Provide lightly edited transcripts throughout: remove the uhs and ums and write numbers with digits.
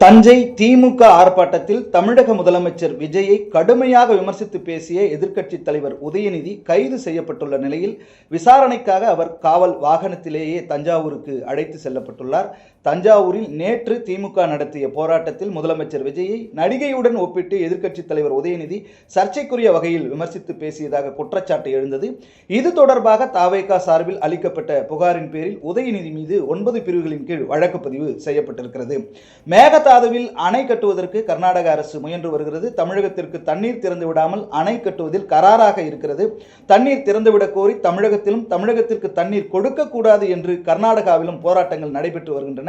தஞ்சை திமுக ஆர்ப்பாட்டத்தில் தமிழக முதலமைச்சர் விஜயை கடுமையாக விமர்சித்து பேசிய எதிர்க்கட்சித் தலைவர் உதயநிதி கைது செய்யப்பட்டுள்ள நிலையில் விசாரணைக்காக அவர் காவல் வாகனத்திலேயே தஞ்சாவூருக்கு அழைத்து செல்லப்பட்டுள்ளார். தஞ்சாவூரில் நேற்று திமுக நடத்திய போராட்டத்தில் முதலமைச்சர் விஜயை நடிகையுடன் ஒப்பிட்டு எதிர்க்கட்சித் தலைவர் உதயநிதி சர்ச்சைக்குரிய வகையில் விமர்சித்து பேசியதாக குற்றச்சாட்டு எழுந்தது. இது தொடர்பாக தவேகா சார்பில் அளிக்கப்பட்ட புகாரின் பேரில் உதயநிதி மீது 9 பிரிவுகளின் கீழ் வழக்கு பதிவு செய்யப்பட்டிருக்கிறது. மேகதாதுவில் அணை கட்டுவதற்கு கர்நாடக அரசு முயன்று வருகிறது. தமிழகத்திற்கு தண்ணீர் திறந்து விடாமல் அணை கட்டுவதில் கராராக இருக்கிறது. தண்ணீர் திறந்துவிடக் கோரி தமிழகத்திலும் தமிழகத்திற்கு தண்ணீர் கொடுக்கக்கூடாது என்று கர்நாடகாவிலும் போராட்டங்கள் நடைபெற்று வருகின்றன.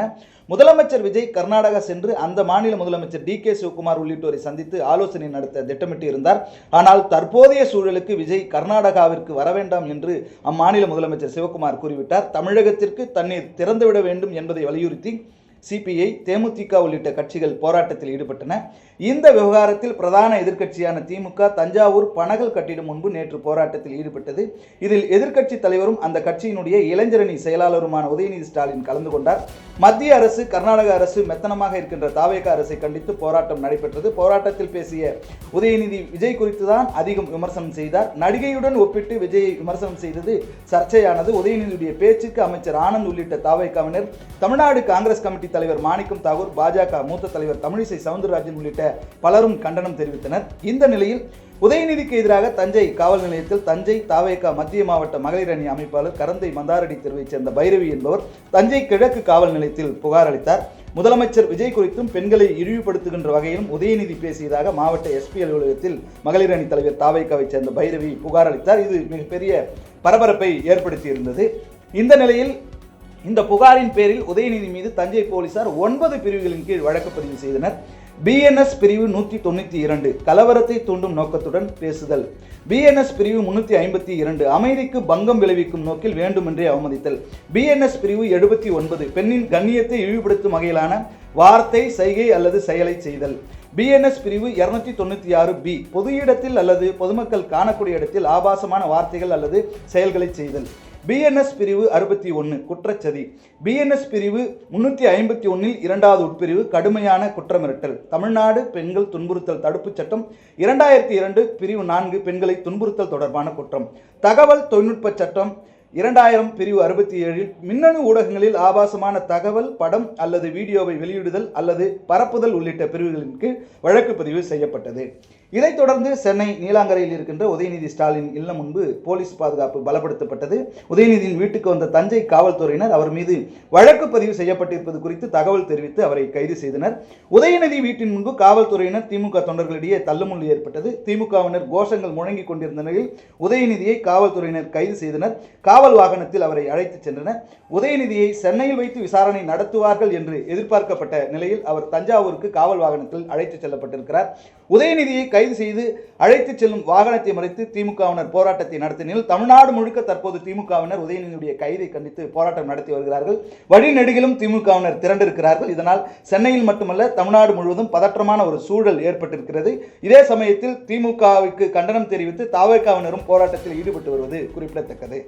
முதலமைச்சர் விஜய் கர்நாடகா சென்று அந்த மாநில முதலமைச்சர் டி.கே. சிவகுமார் உள்ளிட்டோரை சந்தித்து ஆலோசனை நடத்த திட்டமிட்டு இருந்தார். ஆனால் தற்போதைய சூழலுக்கு விஜய் கர்நாடகாவிற்கு வர வேண்டாம் என்று அம்மாநில முதலமைச்சர் சிவகுமார் கூறிவிட்டார். தமிழகத்திற்கு தண்ணீர் திறந்துவிட வேண்டும் என்பதை வலியுறுத்தி சிபிஐ, தேமுதிக உள்ளிட்ட கட்சிகள் போராட்டத்தில் ஈடுபட்டன. இந்த விவகாரத்தில் பிரதான எதிர்க்கட்சியான திமுக தஞ்சாவூர் பனகல் கட்டிடம் முன்பு நேற்று போராட்டத்தில் ஈடுபட்டது. இதில் எதிர்க்கட்சி தலைவரும் அந்த கட்சியினுடைய இளைஞரணி செயலாளருமான உதயநிதி ஸ்டாலின் கலந்து கொண்டார். மத்திய அரசு, கர்நாடக அரசு மெத்தனமாக இருக்கின்ற தவேகா அரசை கண்டித்து போராட்டம் நடைபெற்றது. போராட்டத்தில் பேசிய உதயநிதி விஜய் குறித்து தான் அதிகம் விமர்சனம் செய்தார். நடிகையுடன் ஒப்பிட்டு விஜயை விமர்சனம் செய்தது சர்ச்சையானது. உதயநிதியுடைய பேச்சுக்கு அமைச்சர் ஆனந்த் உள்ளிட்ட தவேகாவினர், தமிழ்நாடு காங்கிரஸ் கமிட்டி தலைவர் மாணிக்கம் தாகூர், பாஜக மூத்த தலைவர் தமிழிசை சவுந்தரராஜன் உள்ளிட்ட பலரும் கண்டனம் தெரிவித்தனர். இந்த நிலையில் உதயநிதிக்கு எதிராக தஞ்சை காவல் நிலையத்தில் தஞ்சை தவேகா மத்திய மாவட்ட மகளிர் அணி அமைப்பாளர் கரந்தை மந்தாரடி தெருவைச் சேர்ந்த பைரவி என்பவர் தஞ்சை கிழக்கு காவல் நிலையத்தில் புகார் அளித்தார். முதலமைச்சர் விஜய் குறித்தும் பெண்களை இழிவுபடுத்துகின்ற வகையிலும் உதயநிதி பேசியதாக மாவட்ட எஸ்பி அலுவலகத்தில் மகளிர் அணி தலைவர் தவேகாவை சேர்ந்த பைரவி புகார் அளித்தார். இது மிகப்பெரிய பரபரப்பை ஏற்படுத்தியிருந்தது. இந்த நிலையில் இந்த புகாரின் பேரில் உதயநிதி மீது தஞ்சை போலீசார் 9 பிரிவுகளின் கீழ் வழக்கு பதிவு செய்தனர். பிஎன்எஸ் பிரிவு 192 கலவரத்தை தூண்டும் நோக்கத்துடன் பேசுதல், பிஎன்எஸ் பிரிவு 352 அமைதிக்கு பங்கம் விளைவிக்கும் நோக்கில் வேண்டுமென்றே அவமதித்தல், பிஎன்எஸ் பிரிவு 79 பெண்ணின் கண்ணியத்தை இழிவுபடுத்தும் வகையிலான வார்த்தை, செய்கை அல்லது செயலை செய்தல், பிஎன்எஸ் பிரிவு 296 பொது இடத்தில் அல்லது பொதுமக்கள் காணக்கூடிய இடத்தில் ஆபாசமான வார்த்தைகள் அல்லது செயல்களை செய்தல், பிஎன்எஸ் பிரிவு 61 குற்றச்சதி, பிஎன்எஸ் பிரிவு 351 2வது உட்பிரிவு கடுமையான குற்றமிரட்டல், தமிழ்நாடு பெண்கள் துன்புறுத்தல் தடுப்புச் சட்டம் 2002 பிரிவு 4 பெண்களை துன்புறுத்தல் தொடர்பான குற்றம், தகவல் தொழில்நுட்ப சட்டம் 2000 பிரிவு 67 மின்னணு ஊடகங்களில் ஆபாசமான தகவல், படம் அல்லது வீடியோவை வெளியிடுதல் அல்லது பரப்புதல் உள்ளிட்ட பிரிவுகளின் கீழ் வழக்கு பதிவு செய்யப்பட்டது. இதைத் தொடர்ந்து சென்னை நீலாங்கரையில் இருக்கின்ற உதயநிதி ஸ்டாலின் இல்லம் முன்பு போலீஸ் பாதுகாப்பு பலப்படுத்தப்பட்டது. உதயநிதியின் வீட்டுக்கு வந்த தஞ்சை காவல்துறையினர் அவர் மீது வழக்கு பதிவு செய்யப்பட்டிருப்பது குறித்து தகவல் தெரிவித்து அவரை கைது செய்தனர். உதயநிதி வீட்டின் முன்பு காவல்துறையினர் திமுக தொண்டர்களிடையே தள்ளுமுள்ளு ஏற்பட்டது. திமுகவினர் கோஷங்கள் முழங்கிக் கொண்டிருந்த நிலையில் உதயநிதியை காவல்துறையினர் கைது செய்தனர். காவல் வாகனத்தில் அவரை அழைத்துச் சென்றனர். உதயநிதியை சென்னையில் வைத்து விசாரணை நடத்துவார்கள் என்று எதிர்பார்க்கப்பட்ட நிலையில் அவர் தஞ்சாவூருக்கு காவல் வாகனத்தில் அழைத்துச் செல்லப்பட்டிருக்கிறார். உதயநிதியை கைது செய்து அழைத்துச் செல்லும் வாகனத்தை மறைத்து திமுகவினர் போராட்டத்தை நடத்தினால் தமிழ்நாடு முழுக்க தற்போது திமுகவினர் உதயநிதியுடைய கைதை கண்டித்து போராட்டம் நடத்தி வருகிறார்கள். வழிநெடுகிலும் திமுகவினர் திரண்டிருக்கிறார்கள். இதனால் சென்னையில் மட்டுமல்ல தமிழ்நாடு முழுவதும் பதற்றமான ஒரு சூழல் ஏற்பட்டிருக்கிறது. இதே சமயத்தில் திமுகவுக்கு கண்டனம் தெரிவித்து தவேகாவினரும் போராட்டத்தில் ஈடுபட்டு வருவது குறிப்பிடத்தக்கது.